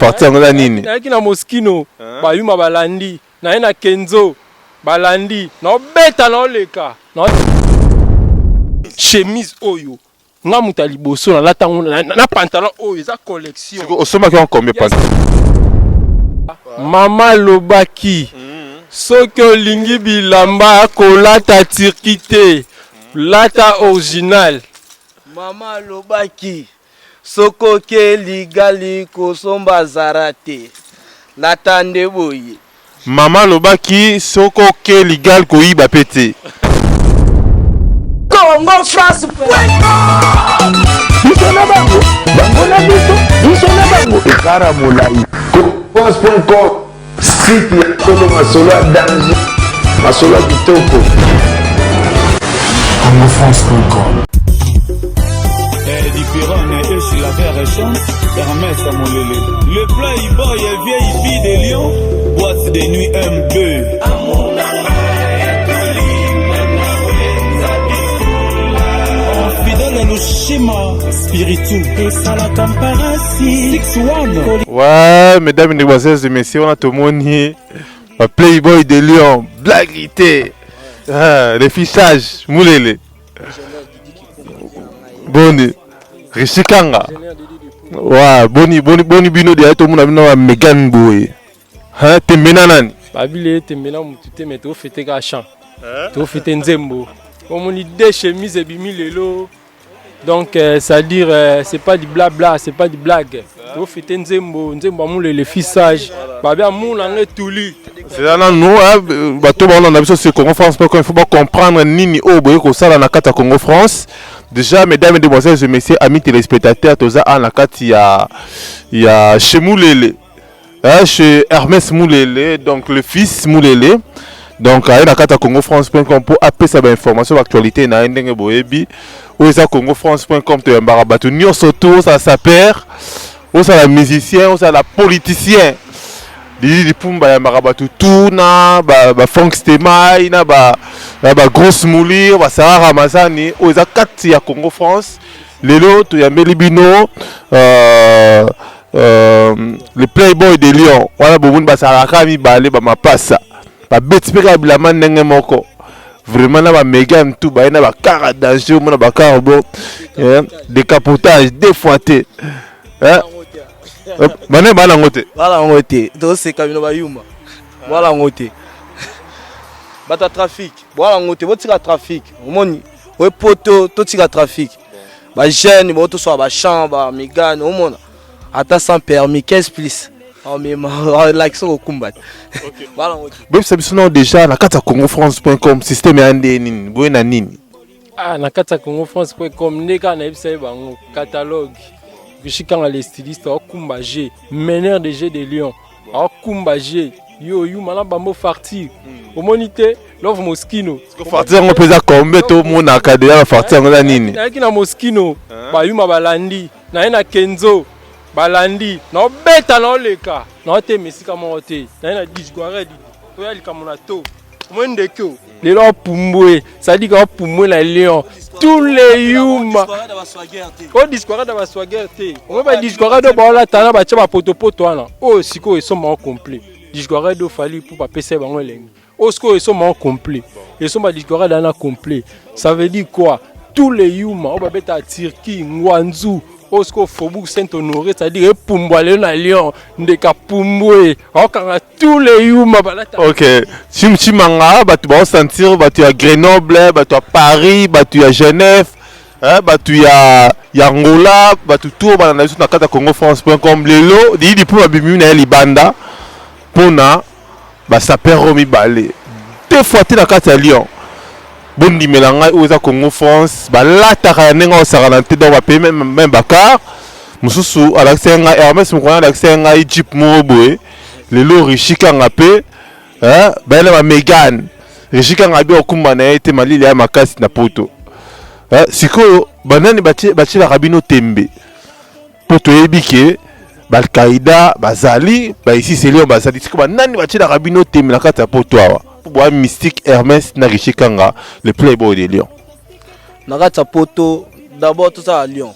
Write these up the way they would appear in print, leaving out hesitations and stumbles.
parti yango na nini nayaki na Moschino bayuma balandi naye na Kenzo balandi naobeta naoleka chemise oyo nga muta liboso na lata na pantalon oyo eza collection osomaki en combien pantalon mama lobaki soki olingi bilamba kolata tirkite lata original mama lobaki soko ke ligali kosomba zarate lata nde boye mama lobaki soko ke ligal koyiba pete Congo France Bisona bango bangona bisona bango ekara molai France.com site ya kolo masolo ya danger masolo ya kitoko CongoFrance.com. Différent et sur la verre chance Hermès à Molele. Le playboy est vieille fille de Lyon. Boîte de nuit M2. Fidèle le schéma spirituel. Et ça la camparasi 6-1. Ouais, mesdames et mesdemoiselles et messieurs, on a tout le monde hier. Le playboy de Lyon, blaguité. Le fichage, Moulele. Boni. Rishikanga. Wa boni bino de to muna bino Megan boy. Ha tembena nani? babile tembena mutute mais to fete ka champ. To fete nzembo. Comme on dit des chemises et bimi lelo. Donc ça dire c'est pas du blabla, c'est pas du blague. To fete nzembo amule le fissage. Babi amuna ngetuli. C'est là nous bato ba on a besoin sur Congo France parce qu'il faut pas comprendre nini o boye ko sala na kata Congo France. Déjà, mesdames et demoiselles et messieurs, amis téléspectateurs, toza à la carte, il y a chez Moulele, chez Hermès Moulele, donc le fils Moulele. Donc, à la carte CongoFrance.com pour appeler sa information d'actualité, na ndenge boebi, ou ça CongoFrance.com, tu es un barabatou, nyo soto, ça père, ou ça la musicien, ou ça la politicien. Di pumba ya marabatu tuna ba funk stemai na ba grosse moulir ba Sarah Ramazani oza kati ya Congo France lelo to ya melibino le playboy de Lyon wana bobuni ba Sarah mi balé ba mapasa ba beti peka bilama ndenge moko vraiment na ba Megan tout ba na ba car danger mona ba car bon décapotage défointé Mané bala ngote. Bala ngote. To se kamino bayuma. Bala ngote. Bata trafic. Bala ngote, bo tika trafic. Omoni, we poto to tika trafic. Ba jeune, bo to so ba chambre, migane, omona. Ata sans permis, 15 plus. Oh mais l'action au combat. Bala ngote. Bon ça biso déjà na kata CongoFrance.com système ya nini, boye na nini. Ah na kata CongoFrance.com neka na ebisa bango catalogue. Rishikanga les stylistes au Kumbaje, meneur de jeux de Lyon, au Kumbaje, yo mana bambo farti. Au monité, love Moschino. Farti on peut ça combien tout mon académie farti on a nini. Na kina Moschino, bayuma balandi, na Kenzo, balandi, na beta na oleka, na te mesika mo te, na disguaré di. Oya likamona to. Mwendeko. Les gens pumbwe, ça dit qu'on pumbwe la Lyon. Tous les yuma. On discours de la soigerte. On va discours de bola tana ba chaba poto là. Oh siko ils sont moins complets. Discours de fali pour pas passer bango lengi. Oh siko ils sont moins complets. Ils sont pas discours d'ana complet. Ça veut dire quoi? Tous les yuma, on va mettre à Tirki, Ngwanzu. Osko Faubourg Saint-Honoré, c'est-à-dire Pumbwale na Lyon, ndeka Pumbwe, okanga tous les yuma balata. OK. Chimanga, bah tu vas sentir bah tu as Grenoble, bah tu as Paris, bah tu as Genève, bah tu as Angola, bah tu tour bah na na kata CongoFrance.com lelo, di pour abimi na libanda pona bah ça perd romi balé. Deux fois tu na kata Lyon. Bondi melanga oza Congo France balataka nenga osaralante donc ba payer même bakar mususu alaksenga Hermès mukwana alaksenga Jeep moboe lelo rishikanga pe bana ba Megan rishikanga bi okumba na ete malili ya makasi na poto sikoyo banani bachi la rabino tembe poto ebike Al-Qaïda bazali ba ici c'est Lyon bazali sikoyo banani bachi la rabino tembe na kata poto awa pour mystique Hermès na Rishikanga le playboy de Lyon. Nakata poto d'abord tout ça à Lyon.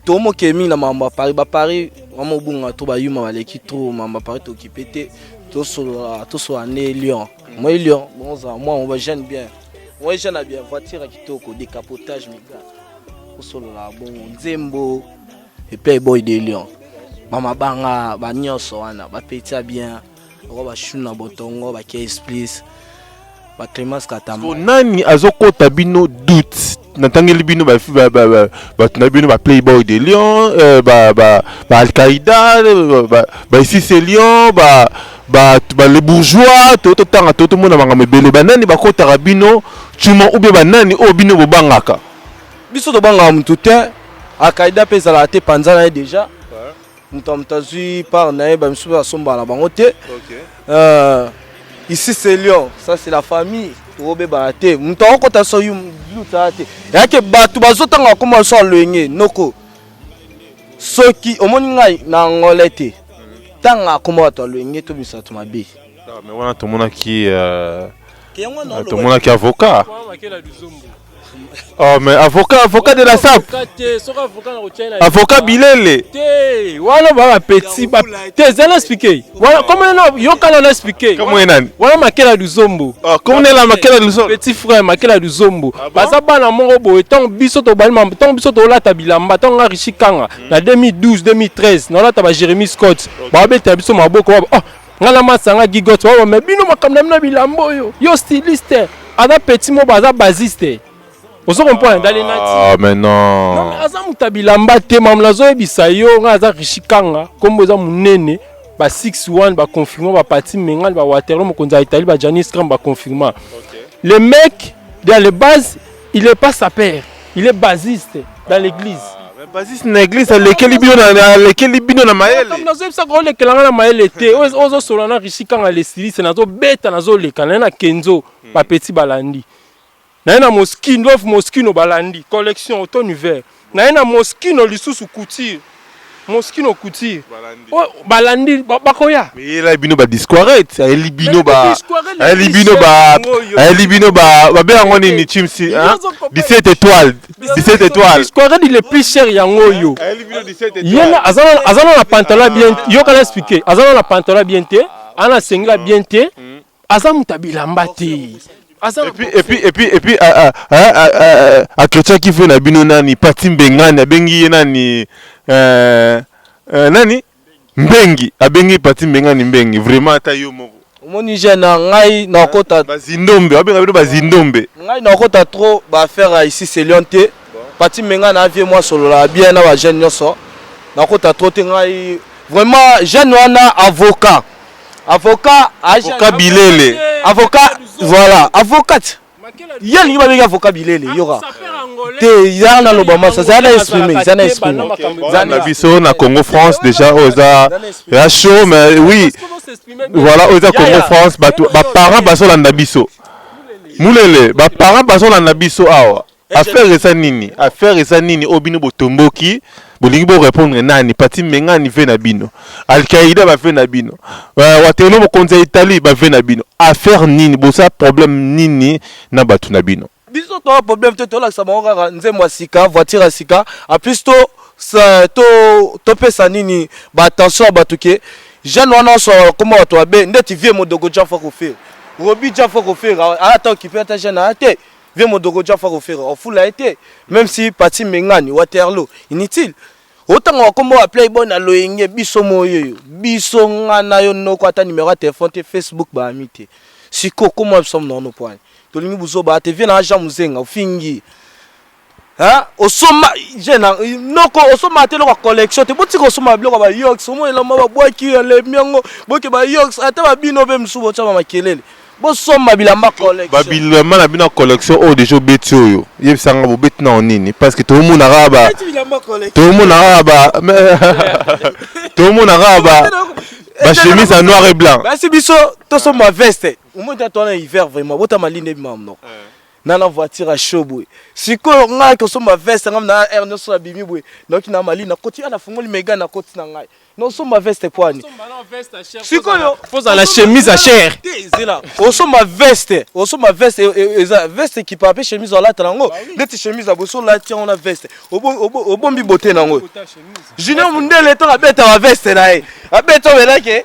Tomo kemi na mamba Paris vraiment bon to ba yuma baleki trop mama paraît occupé te to so ané Lyon moi Lyon bon ça moi on va jeune bien moi jeune bien voiture kitoko décapotage miga to solo la bon nzembo et puis boy de Lyon mama banga ba nyonso wana ba petia bien ko ba shuna botongo ba case please ba Clémence Katamba nani azokota bino doute natangeli bino ba tunabino ba Playboy de Lyon ba Al-Qaïda ba ici c'est Lyon ba les bourgeois tout le monde banga mebele banani bakota rabino tuma ou bien banani o bino bobangaka biso to banga mutu te Al-Qaïda pesa la te panzana déjà mutazui par nae ba misuba somba la bango te ici c'est Lyon, ça c'est la famille. Robé Baraté, Mouton Kota Soyum, Lutate. Et à que Batou Bazotanga comment ça le Noko. Ceux qui au monde n'a ngolete. Tanga comment toi le nye to bisa to mabe. Mais voilà tout le monde qui avocat. Oh mais avocat de la SAP. Avocat Bilele. Voilà ba petit ba. T'es expliquer. Voilà comment non yo kana expliquer. Comment nani? Voilà Makela du Zombo. Oh comment est la Makela du Zombo? Petit frère Makela du Zombo. Baza bana mongo bo etant biso to balma tant biso to la tabilamba tant nga Richikanga na 2012 2013 na la taba Jeremy Scott. Ba beta biso maboko oh ngala masanga gigot wa mais bino makamna na bilambo yo styliste. Ada petit mo baza basiste. Vous comprenez dans les natifs. Ah mais non. Non mais aza mutabilamba te mamlazo ebisa yo nga aza Richikanga comme boza munene ba 6-1 ba confirmer ba parti mengal ba Waterloo mokonza Italie ba Janice Kram ba confirmer. Le mec dans les bases, il est pas sa père, il est basiste dans l'église. Mais basiste dans l'église lequel bino na maele. Comme nazo ebisa ko lekelanga na maele te. Ozo solana Richikanga les styliste nazo beta nazo lekana na Kenzo ba petit balandi. Na Moschino, Moschino balandi, collection automne hiver. Na Moschino lisusu couture. Moschino couture. Oh balandi bakoya. Mais il a bino ba disquarette, il bino ba bien ngoni ni chimsi, hein? 17 étoiles. 17 étoiles. Disquarette il est plus cher yango yo. Il bino 17 étoiles. Yena azana la pantalon bien, yo kana expliquer. Azana la pantalon bien te, ana singla bien te. Azamu tabilamba te. Et puis à chrétien qui fait na bino nani pati mbengani abengi nani nani mbengi abengi pati mbengani mbengi vraiment ata yo moko omoni jeune ngai na kota bazindombe abenga bino bazindombe ngai na kota trop ba faire ici c'est Lyon te pati mbengani avie moi solo la bien na ba jeune nyoso na kota trop te ngai vraiment jeune wana avocat Bilele avocat voilà avocat yel ni ba bega avocat Bilele yora te yana lobama ça zana exprimer zana biso na Congo France déjà oza ya chaud mais oui voilà oza Congo France ba parents basolanda biso mulele ba parents basolanda biso awa affaire esa nini obino botomboki bolingi bo répondre nani pati mengani ve na bino Al-Qaïda ba ve na bino Waterloo mokonza Italie ba ve na bino affaire nini bosa problème nini na batu na bino biso to problème to la samora nzembo sika voiture sika a plus to pesa nini ba attention batuke jeune wana so comment to abe ndeti vie modogo jafa ko faire robi jafa ko faire ata occupé ta jeune ate vie modogo jafa ko faire au full a été même si parti mengani Waterloo inutile autant on comme Playboy na loyenge biso moyo biso ngana yo noko ata numéro de téléphone te Facebook ba amité siko comment sommes dans nos points to lingi buzo ba te vie na Jean Muzenga ofingi hein osoma jena noko osoma te lo collection te boti ko osoma biloko ba yox omo elamba ba boaki le miango boke ba yox ata ba bino be msubo chama makelele bo somma bilamba collection babilamba na bino collection o déjà betio yo yebisanga bo bet na nini parce que tout le monde araba ba chemise en noir et blanc ba si biso to somma veste au moins toi na hiver vraiment bota maline mam non na voiture à chaud boy. Siko ngai ko so ma veste ngam na air no so la bimi boy. Donc na mali na koti ala fungoli mega na koti na ngai. Non so ma veste kwani. Siko yo pose la chemise à chair. Zela. Oso ma veste eza veste qui pape chemise la tango. Neti chemise aboso la tia on a veste. Obombi boté nango. Junior Mundele to abeta wa veste na e. Abeta wela ke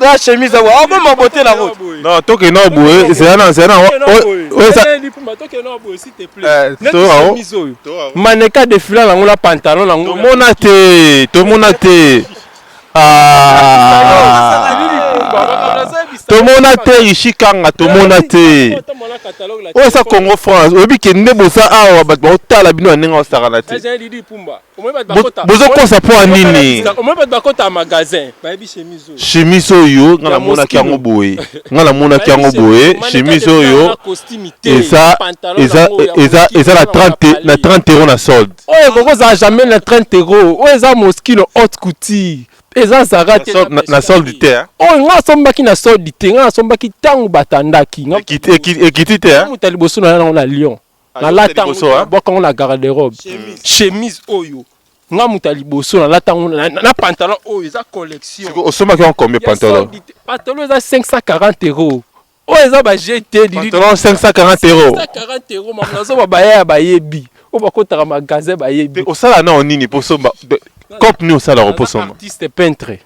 la chemise wa obomba boté na route. Non, toi que non boy, c'est un ouais ça toi que non boy s'il te plaît. Chemise oyo. Maneka défilant nango la pantalon nango. Tout mon athée. Tomona te ishikanga tomona te. O sa Congo France, obi ke ndebo sa awa bat ba otala bino nenga osakana te. Bozo kosa po anini. Omo bat bakota magasin, ba bi chemise. Chemise oyo ngala mona kyango boye. Ngala mona kyango boye, chemise oyo. Eza la 30 euros na solde. Oyo koko za jamais na 30 euros. Oyo za moskino haute couture. Eza zarate na solde du thé hein. Oh nga sombaki na solde du thé, nga sombaki tangu batandaki. Ekiti te hein. Mutali boso na Lyon. Na la tangu boka na garde-robe. Chemise oyo. Nga mutali boso na la tangu na pantalon oyo eza collection. Osombaki en combien pantalon? Pantalon eza 540 euros. Oh eza ba GT pantalon 540 euros. 540 euros mamunazo ba ya ba yebi. O bakota magasin ba yebi. Osala na onini posomba. Comme nous, ça la repose. Artiste peintre.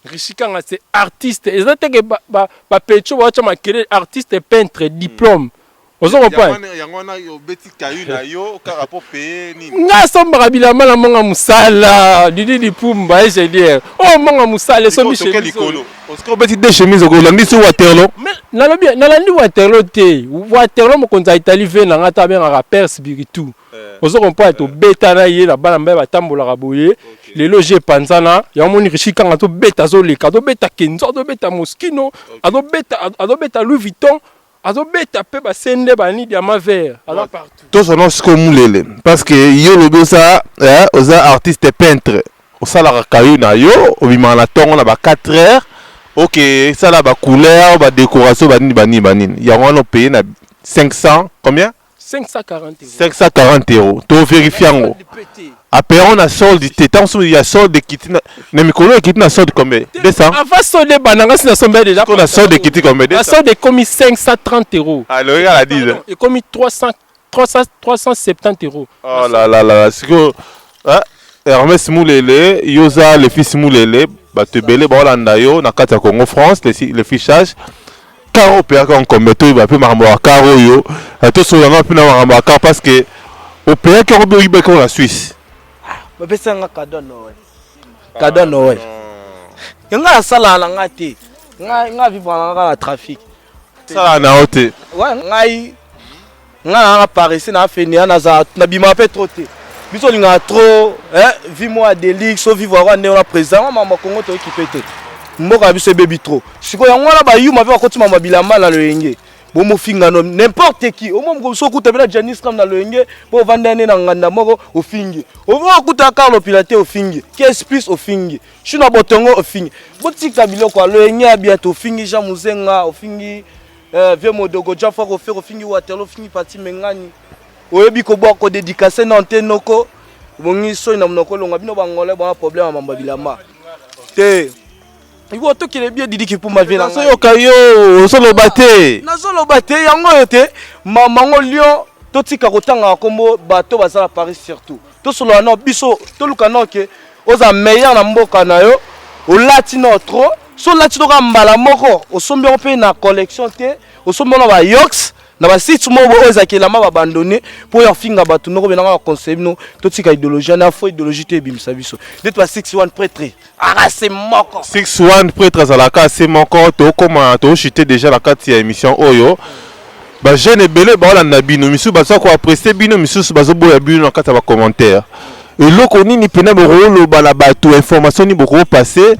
Richikanga, c'est artiste. Et ça, c'est que Pecho, artiste peintre, diplôme. Vous comprenez? Nga somba bila mala monga musala, Didi Pumba, ingénieur. Oh monga musala, so mi chemise. Parce que beti de chemise au landi sur Waterloo. Mais nalandi Waterloo te. Waterloo mo konza Italie ve na ngata ben nga Perse biritu. Vous comprenez to beta na ye la bala mbe batambola raboye. Lelo je panzana, ya moni Richikanga to beta zo leka, to beta Kenzo, to beta Moschino, ado beta Louis Vuitton. Azobeta pe ba sende ba ni diamant vert ala partout. Tout son nom c'est comme lele parce que yo lobo ça oza artiste peintre. O sala kayu na yo, o bima na tongo na ba 4 heures. OK, ça là ba couleur, ba décoration ba nini. Ya on payer na 500 combien? 540 euros. 540 euros. To vérifier ngo. Après on a solde du temps il y a solde qui na mikolo qui na solde combien 200 avant solde bananga si na sombe déjà on a solde qui combien 200 la solde est comme 530 euros alors il a dit et comme 370 euros oh là c'est que Hermès Moulele yoza le fils Moulele ba te belé ba Hollanda yo na kata Congo France le fichage caro pe ka on commet to ba pe maramo caro yo to so yanga pe na maramo car parce que au pays qui robe ibe ko la Suisse bapesa nga cadeau Noël. Nga sala la ngati. Nga vivre na trafic. Sala na hote. Ouais, nga Paris na fenia na za na bima pe trop te. Biso linga trop, vie moi délique, so vivre wa na président mama Congo to équipé te. Mboka biso baby trop. Siko yango na ba yu ma ve ko tima mabilama na loyenge. Bon mo finga no n'importe qui au moment so kuta bela Janice comme na loyenge bo vandane na nganda moko o fingi o vo kuta Carlo Pilate o fingi qu'est plus o fingi shina botongo o fingi botika biloko loyenge abia to fingi ja muzenga o fingi vie modogo ja fa ko faire o fingi Waterloo fingi parti mengani o yebi ko boko dédicacer na ntenoko bongi so na mnoko longa bino bangole ba problème mamba bilama te. Il faut que les biens Didi qui pour ma vie là. So yo kayo solo bate. Na solo bate yango yote mamango Lyon to tika kotanga kombo bato bazala Paris surtout. To solo na biso to lukana ke oza meilleur na mboka na yo o lati notre so lati to ka mbala moko o sombi on pe na collection te o sombi na ba yox na ba site mo bo ezakela ma abandonné pour ya finga bato noko benanga conseil no to tika idéologie na fo idéologie te bimisa biso. Dit pas 61 prêtre. Ah c'est moko. 61 prêtre za la case c'est moko to comment to chuter déjà la carte ya émission oyo. Ba jeune belé ba la nabino misu ba ko apprécier bino misu ba zo boya bino na kata ba commentaire. Et loko nini pena bo rolo ba la bato information ni boko passer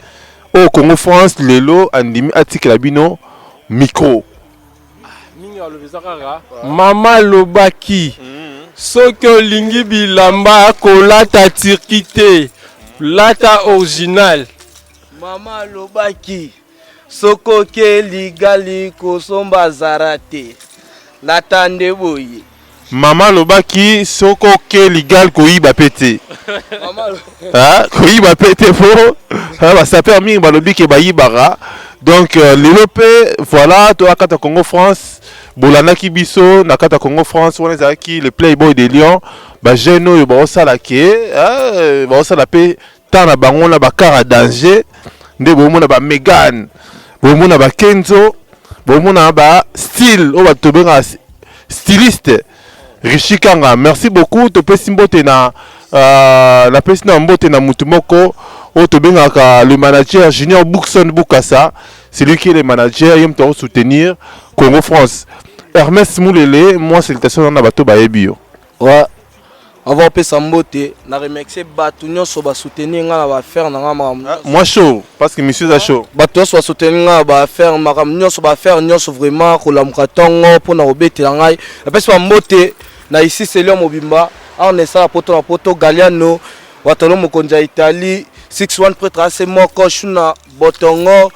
au Congo France lelo andimi article la bino micro. Mama lobaki soki olingi bilamba kolata tirkite lata original. Mama lobaki soko ke ligali kosomba zarate Natande boye. Maman lobaki soko ke legal koyiba pete. Ah, koyiba pete fo. Ah, ça permet balobi ke bayibara. Donc lelo pe voilà to akata Congo France. Bolanaki biso nakata Congo France on ezaki le Playboy de Lyon. Ba jeune oyo ba osala ke, ba osala pe tana bango na bakara danger. Nde bomona ba Megan, bomona ba Kenzo, bomona ba style o ba tobenga styliste. Rishi Kanga, merci beaucoup. To pesi mbote na la pesi na mbote na mutu moko o to bengaka le manager Junior Bookson Bukasa, c'est lui qui est le manager, il me soutenir Congo France. Hermès Moulele, moi salutation na bato ba ebio. Ouais. Avant pesa mbote na remercier bato nyonso ba soutenir nga na ba faire na nga makam. Moi chaud parce que monsieur a chaud. Bato nyonso ba soutenir nga ba faire makam nyonso ba faire nyonso vraiment ko lamuka tongo pona obetela ngai. Pesa mbote na ici c'est Léon Mobimba, on est ça poto na poto Galiano, watalo mokonja Italie, 61 prêtre c'est moko shuna botongo,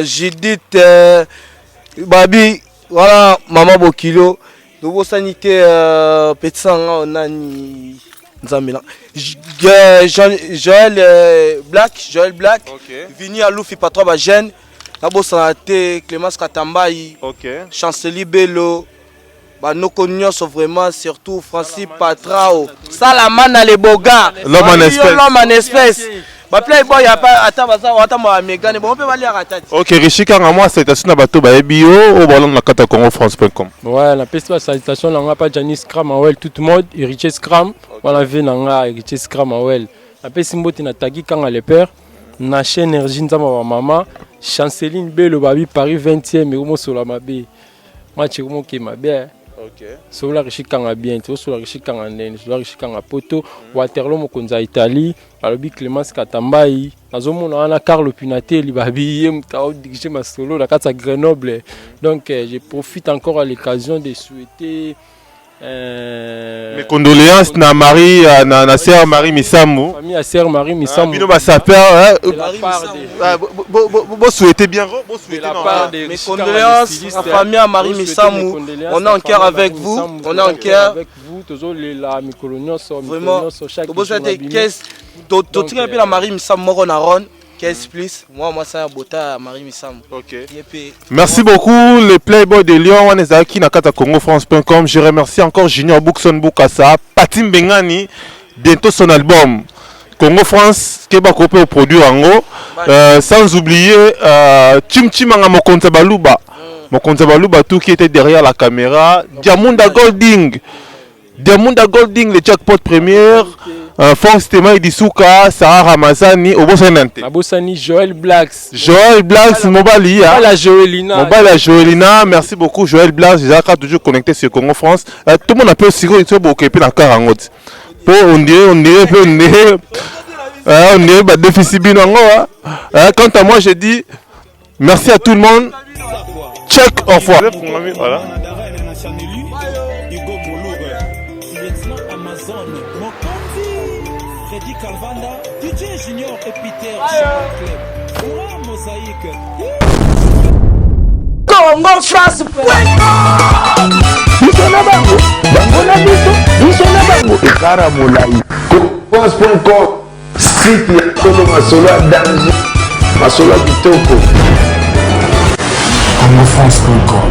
Judith Babi, voilà maman Bokilo, nouveau sanité petit sang nani Nzambela. Joël Black, okay. Vini à Loufi patron ba jeune, na bo santé Clémence Katambai, okay. Chancelier Bello. Bah nous connaissons vraiment surtout Francis Patrao. Salamana les bogas. L'homme en espèce. Bah Playboy a pas attends Megan bon on peut aller à tête. OK, Rishi Kanga moi salutation na bato ba ebio au ballon na kata congofrance.com. Ouais, la peste salutation na pas Janice Scram Awel tout le monde, Héritier Scram, voilà vie na Héritier Scram Awel. La peste mboti na tagi Kanga le père, na chaîne énergie nzama maman, Chanceline Bello babi Paris 20e et au sola mabe. Moi tu comment qui mabe. OK. Sola Rishi Kanga bien, sola Rishi Kanga nen, sola Rishi Kanga poto, Waterloo mokonza Italie, alobi Clémence Katambai, nazomona ana Carlo Pinatelli babi yem tao diriger ma solo la kata Grenoble. Donc je profite encore à l'occasion de souhaiter mes condoléances na Marie na sœur Marie Misamou. Famille à sœur Marie Misamou. Bino ba sapeur bo souhaiter bien, bo souhaiter mes condoléances à famille à Marie Misamou. On est en cœur avec vous, on est en cœur avec vous toujours la micolonios vraiment chaque jour. Qu'est-ce tu tu la Marie Misamou on a ron. Qu'est-ce plus moi ça bota Marie Misamou. OK. Merci beaucoup le Playboy de Lyon on est aquí na kata congofrance.com. Je remercie encore Junior Bookson Bukasa, Patim Bengani bientôt son album Congo France qui va couper au produit ango sans oublier Chimchimanga Mokonza Baluba. Mokonza Baluba tout qui était derrière la caméra, Diamunda Golding. Diamunda Golding le jackpot première. Fonks Tema Idisuka, Sarah Ramazani, Obosanante. Abosani Joël Blacks. Joël Blacks, Mobali. La Joëlina. Mobali Joëlina, merci beaucoup Joël Blacks. J'ai toujours connecté sur Congo France. Tout le monde a pu se occuper dans le carangot. Pour on dirait, déficit binango. Quant à moi, je dis merci à tout le monde. Check, au revoir. Voilà. Calvanda, DJ Junior et Peter Mosaïque. Congo France. Bisona bango, bango na biso, bisona bango. Ekara Molai. France.com, site ya Tolo Masolo danger. Masolo kitoko. CongoFrance.com